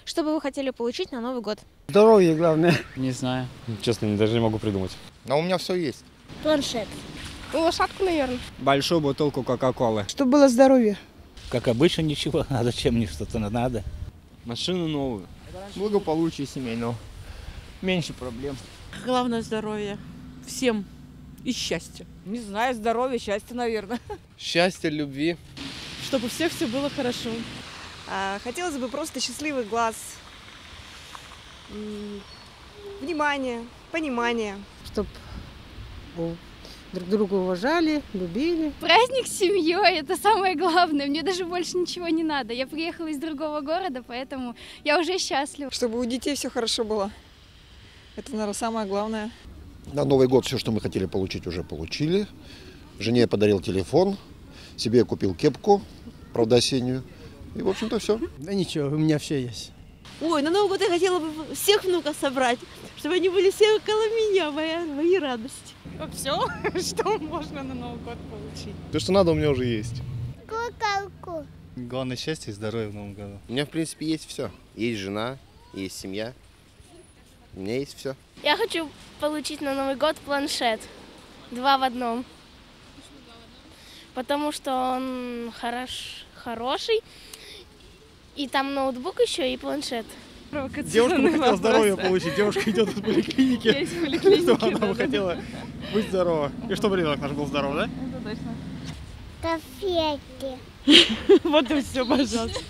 Что бы вы хотели получить на Новый год? Здоровье главное. Не знаю. Честно, даже не могу придумать. А у меня все есть. Планшет. Лошадку, наверное. Большую бутылку Кока-Колы. Чтобы было здоровье. Как обычно, ничего. А зачем мне что-то надо? Машину новую. Благополучие семейного. Меньше проблем. Главное здоровье. Всем. И счастье. Не знаю, здоровье, счастье, наверное. Счастья, любви. Чтобы у всех все было хорошо. Хотелось бы просто счастливых глаз, внимания, понимания. Чтоб друг друга уважали, любили. Праздник с семьей – это самое главное. Мне даже больше ничего не надо. Я приехала из другого города, поэтому я уже счастлива. Чтобы у детей все хорошо было. Это, наверное, самое главное. На Новый год все, что мы хотели получить, уже получили. Жене я подарил телефон, себе я купил кепку, правда осеннюю. И, в общем-то, все. Да ничего, у меня все есть. Ой, на Новый год я хотела бы всех внуков собрать, чтобы они были все около меня, мои радости. Все, что можно на Новый год получить. То, что надо, у меня уже есть. Куколку. Главное счастье и здоровье в новом году. У меня, в принципе, есть все. Есть жена, есть семья. У меня есть все. Я хочу получить на Новый год планшет. 2 в одном. Потому что он хороший. И там ноутбук еще и планшет. Девушка бы хотела здоровье получить. Девушка идет в поликлинике. Что она бы хотела быть здорова. И чтобы ребенок наш был здоров, да? Это точно. Конфеты. Вот и все, пожалуйста.